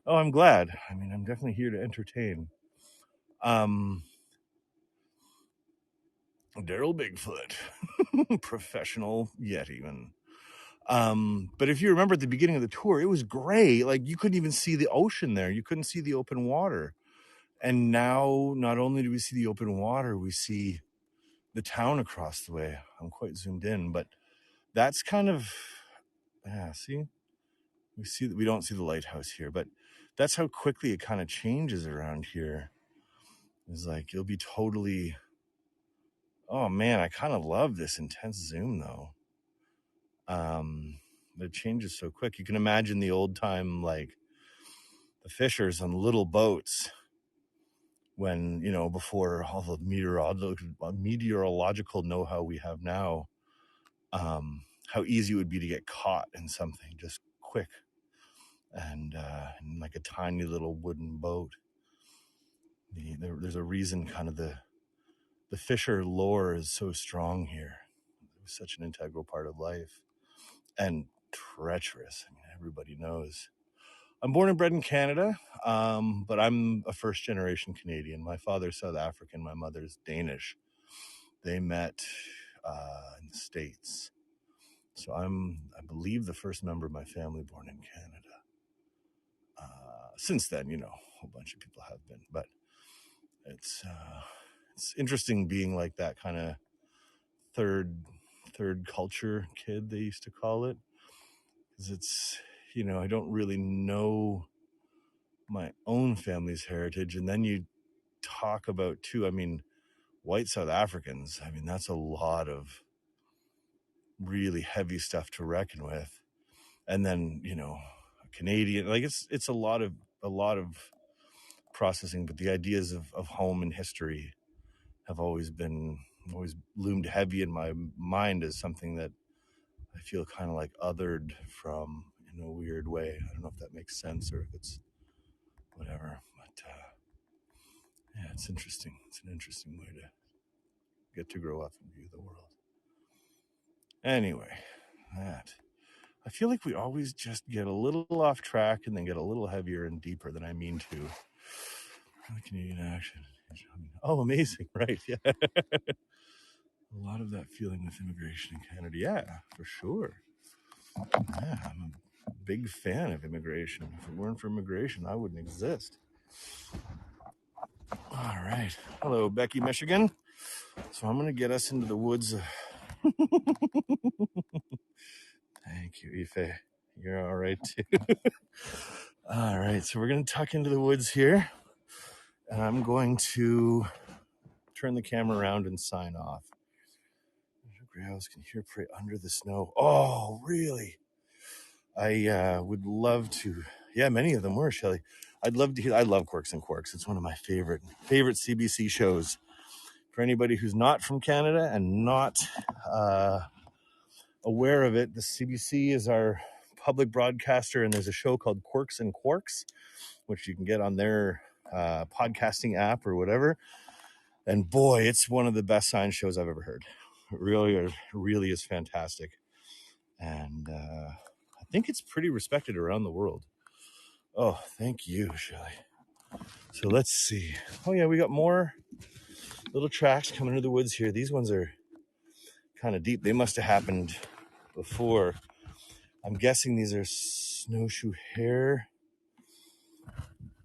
[SPEAKER 2] oh, I'm glad. I mean, I'm definitely here to entertain. Daryl Bigfoot, professional Yeti man. But if you remember at the beginning of the tour, it was gray. Like you couldn't even see the ocean there. You couldn't see the open water. And now, not only do we see the open water, we see the town across the way. I'm quite zoomed in, but that's kind of, see, we don't see the lighthouse here, but that's how quickly it kind of changes around here. It's like, you'll be totally, oh man, I kind of love this intense zoom though. But it changes so quick. You can imagine the old time, like the fishers on little boats when, you know, before all the meteorological know-how we have now, how easy it would be to get caught in something just quick and in like a tiny little wooden boat. There's a reason kind of the fisher lore is so strong here. It was such an integral part of life and treacherous. I mean, everybody knows. I'm born and bred in Canada, but I'm a first generation Canadian. My father's South African, my mother's Danish. They met in the States. So I believe, the first member of my family born in Canada. Since then, you know, a whole bunch of people have been. But It's interesting being like that kind of third culture kid, they used to call it, because it's, I don't really know my own family's heritage, and then you talk about too, white South Africans, that's a lot of really heavy stuff to reckon with. And then, Canadian, like it's a lot of processing, but the ideas of home and history have always loomed heavy in my mind as something that I feel kind of like othered from in a weird way. I don't know if that makes sense or if it's whatever, but yeah, it's interesting. It's an interesting way to get to grow up and view the world. Anyway, I feel like we always just get a little off track and then get a little heavier and deeper than I mean to. Canadian action. Oh, amazing, right? Yeah. A lot of that feeling with immigration in Canada. Yeah, for sure. Yeah, I'm a big fan of immigration. If it weren't for immigration, I wouldn't exist. All right. Hello, Becky, Michigan. So I'm going to get us into the woods. Thank you, Ife. You're all right, too. All right. So we're going to tuck into the woods here. And I'm going to turn the camera around and sign off. Grouse can hear prey under the snow. Oh, really? I would love to. Yeah, many of them were, Shelley. I'd love to hear. I love Quirks and Quarks. It's one of my favorite CBC shows. For anybody who's not from Canada and not aware of it, the CBC is our public broadcaster, and there's a show called Quirks and Quarks, which you can get on their podcasting app or whatever. And boy, it's one of the best science shows I've ever heard. It really is fantastic. And I think it's pretty respected around the world. Oh, thank you, Shelley. So let's see. Oh, yeah, we got more little tracks coming into the woods here. These ones are kind of deep. They must have happened before. I'm guessing these are snowshoe hare.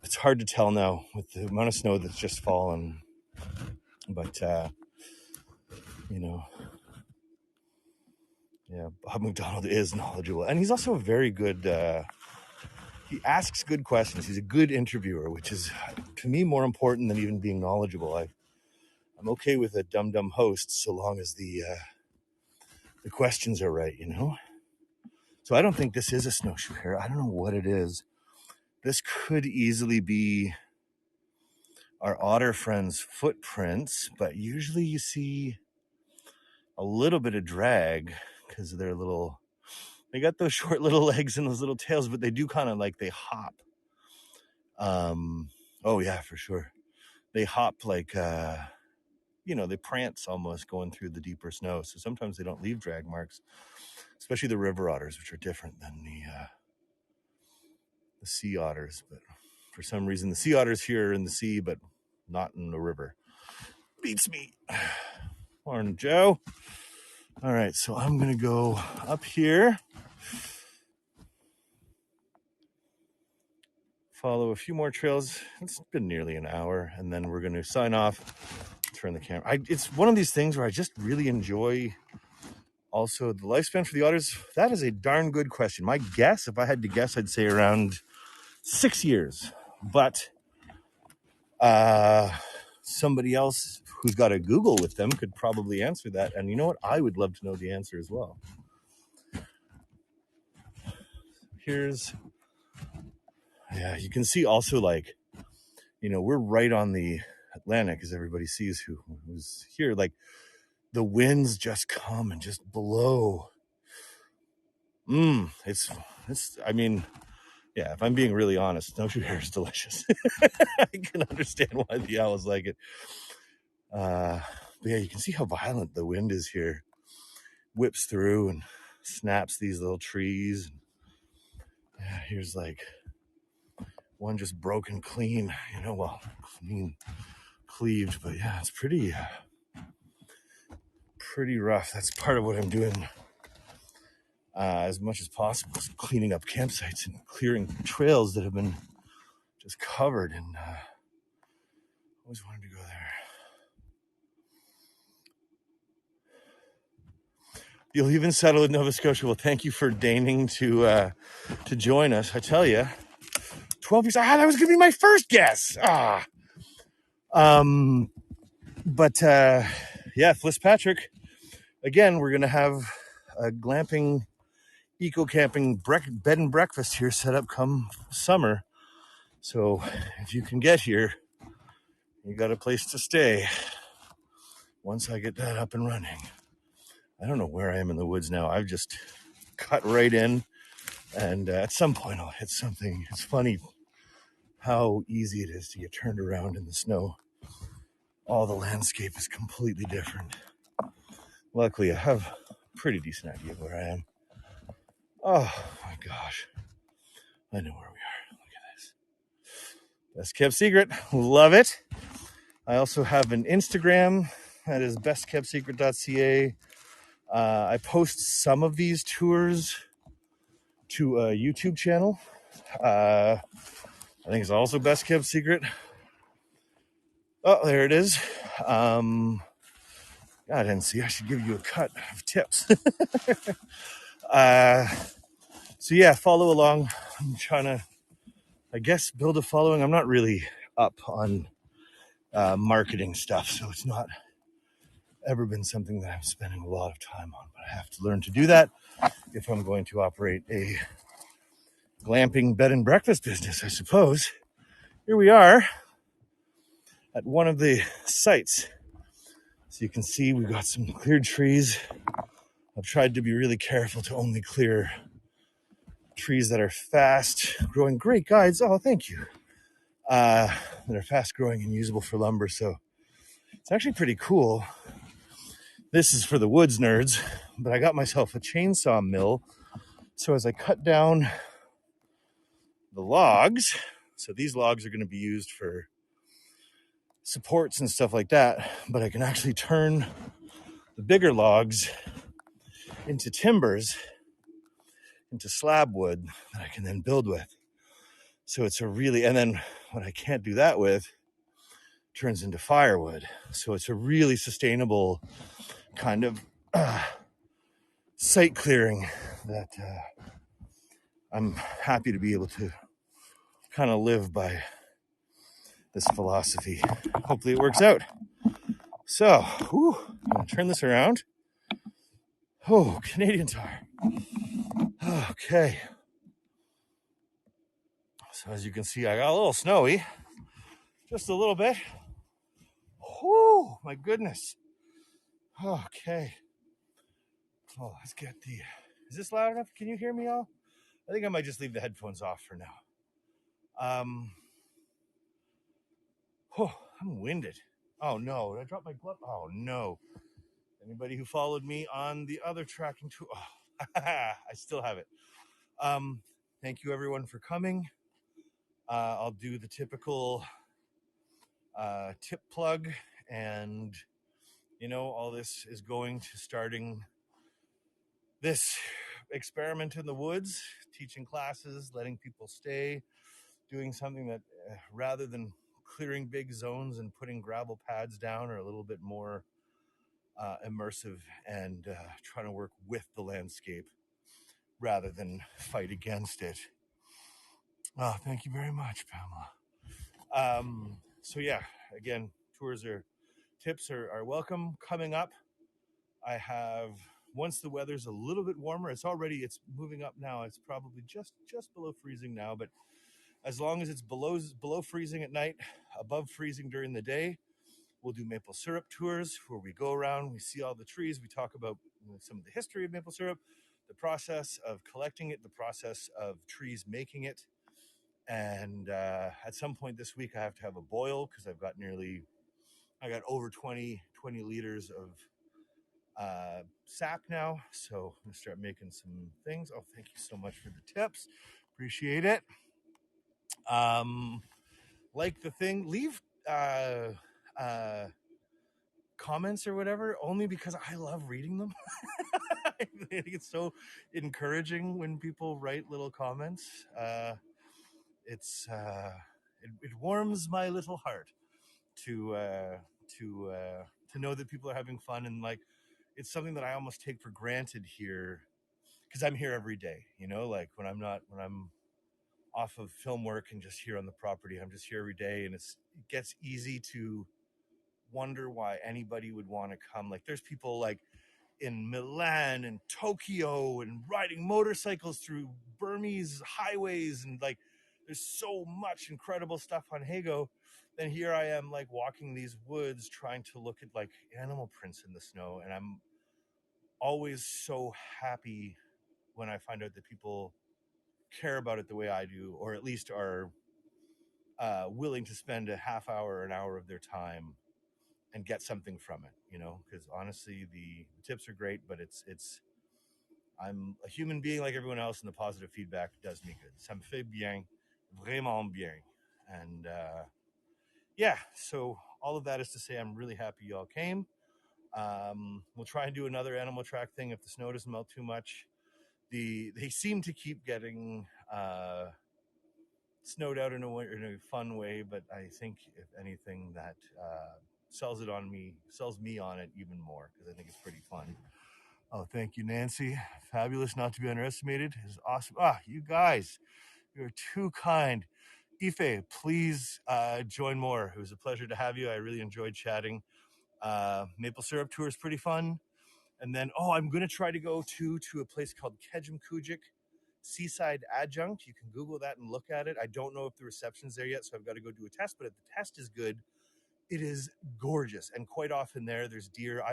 [SPEAKER 2] It's hard to tell now with the amount of snow that's just fallen. But, yeah, Bob McDonald is knowledgeable. And he's also a very good, he asks good questions. He's a good interviewer, which is, to me, more important than even being knowledgeable. I'm okay with a dumb host so long as the questions are right, So I don't think this is a snowshoe hare. I don't know what it is. This could easily be our otter friends' footprints, but usually you see a little bit of drag because they got those short little legs and those little tails, but they do kind of like they hop. Oh yeah, for sure. They hop like, they prance almost going through the deeper snow. So sometimes they don't leave drag marks, especially the river otters, which are different than the sea otters. But for some reason, the sea otters here are in the sea, but not in the river. Beats me. Morning, Joe. All right, so I'm going to go up here, follow a few more trails. It's been nearly an hour, and then we're going to sign off, turn the camera. It's one of these things where I just really enjoy also the lifespan for the otters. That is a darn good question. My guess, if I had to guess, I'd say around 6 years. But somebody else who's got a Google with them could probably answer that. And you know what? I would love to know the answer as well. You can see also, like, we're right on the Atlantic, as everybody sees who's here. Like, the winds just come and just blow. It's yeah, if I'm being really honest, snowshoe hare is delicious. I can understand why the owls like it. But yeah, you can see how violent the wind is here. Whips through and snaps these little trees. Yeah, here's like one just broken clean, clean cleaved. But yeah, it's pretty rough. That's part of what I'm doing as much as possible, is cleaning up campsites and clearing trails that have been just covered in Always wanted to go there. You'll even settle in Nova Scotia. Well, thank you for deigning to join us. I tell you, 12 years. That was gonna be my first guess. But yeah, Fitzpatrick. Again, we're gonna have a glamping, eco camping bed and breakfast here set up come summer. So if you can get here, you got a place to stay. Once I get that up and running, I don't know where I am in the woods now. I've just cut right in, and at some point I'll hit something. It's funny how easy it is to get turned around in the snow. All the landscape is completely different. Luckily, I have a pretty decent idea of where I am. Oh my gosh, I know where we are. Look at this. Best kept secret. Love it. I also have an Instagram that is bestkeptsecret.ca. I post some of these tours to a YouTube channel. I think it's also Best Kept Secret. Oh, there it is. God, I didn't see. I should give you a cut of tips. So yeah, follow along. I'm trying to, I guess, build a following. I'm not really up on marketing stuff, so it's not ever been something that I'm spending a lot of time on. But I have to learn to do that if I'm going to operate a glamping bed and breakfast business, I suppose. Here we are at one of the sites. So you can see we've got some cleared trees. I've tried to be really careful to only clear trees that are fast growing. Great guides. Oh, thank you. That are fast growing and usable for lumber. So it's actually pretty cool. This is for the woods nerds, but I got myself a chainsaw mill. So as I cut down the logs, so these logs are going to be used for supports and stuff like that, but I can actually turn the bigger logs into timbers, into slab wood that I can then build with. So it's a really, and then what I can't do that with turns into firewood. So it's a really sustainable kind of site clearing that I'm happy to be able to kind of live by this philosophy. Hopefully it works out. So, I'm gonna turn this around. Oh, Canadian Tire. Okay. So as you can see, I got a little snowy, just a little bit. Whew, my goodness. Okay. Oh, let's get the, is this loud enough? Can you hear me all? I think I might just leave the headphones off for now. I'm winded. Oh no, I dropped my glove. Oh no. Anybody who followed me on the other tracking tool, oh, I still have it. Thank you everyone for coming. I'll do the typical tip plug, and all this is going to starting this experiment in the woods, teaching classes, letting people stay, doing something that rather than clearing big zones and putting gravel pads down, are a little bit more immersive and trying to work with the landscape rather than fight against it. Oh, thank you very much, Pamela. So yeah, again, tips are welcome. Coming up, I have, once the weather's a little bit warmer, it's moving up now. It's probably just below freezing now, but as long as it's below freezing at night, above freezing during the day, we'll do maple syrup tours where we go around, we see all the trees, we talk about some of the history of maple syrup, the process of collecting it, the process of trees making it. And at some point this week, I have to have a boil because I got over 20 liters of sap now. So I'm going to start making some things. Oh, thank you so much for the tips. Appreciate it. Like the thing, leave comments or whatever, only because I love reading them. I think it's so encouraging when people write little comments. It warms my little heart to know that people are having fun, and like it's something that I almost take for granted here because I'm here every day. Like when I'm off of film work and just here on the property, I'm just here every day, and it gets easy to wonder why anybody would want to come. Like there's people like in Milan and Tokyo and riding motorcycles through Burmese highways, and like there's so much incredible stuff on Hago. Then here I am like walking these woods trying to look at like animal prints in the snow, and I'm always so happy when I find out that people care about it the way I do, or at least are willing to spend a half hour or an hour of their time and get something from it, because honestly the tips are great, but it's I'm a human being like everyone else, and the positive feedback does me good. Ça me fait bien, vraiment bien. And yeah, so all of that is to say I'm really happy y'all came. We'll try and do another animal track thing if the snow doesn't melt too much. They seem to keep getting snowed out in a fun way, but I think if anything that sells me on it even more, because I think it's pretty fun. Oh, thank you, Nancy. Fabulous, not to be underestimated. Is awesome. You guys, you're too kind. Ife, please join more. It was a pleasure to have you. I really enjoyed chatting. Maple syrup tour is pretty fun. And then, I'm going to try to go to a place called Kejimkujik Seaside Adjunct. You can Google that and look at it. I don't know if the reception's there yet, so I've got to go do a test. But if the test is good, it is gorgeous. And quite often there's deer.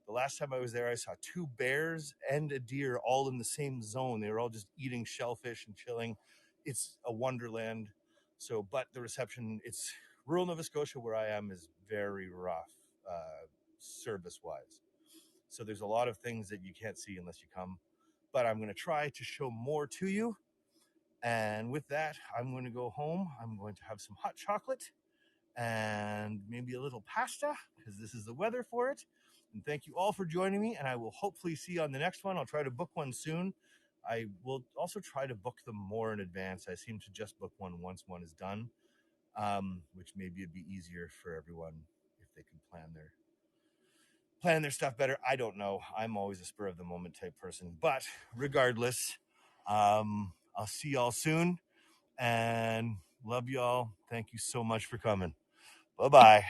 [SPEAKER 2] The last time I was there, I saw 2 bears and a deer all in the same zone. They were all just eating shellfish and chilling. It's a wonderland. So, but the reception, it's rural Nova Scotia where I am, is very rough service wise. So there's a lot of things that you can't see unless you come. But I'm going to try to show more to you. And with that, I'm going to go home. I'm going to have some hot chocolate and maybe a little pasta because this is the weather for it. And thank you all for joining me, and I will hopefully see you on the next one. I'll try to book one soon. I will also try to book them more in advance. I seem to just book one once one is done, which maybe it'd be easier for everyone if they could plan their stuff better. I don't know. I'm always a spur of the moment type person, but regardless, I'll see y'all soon, and love y'all. Thank you so much for coming. Bye-bye.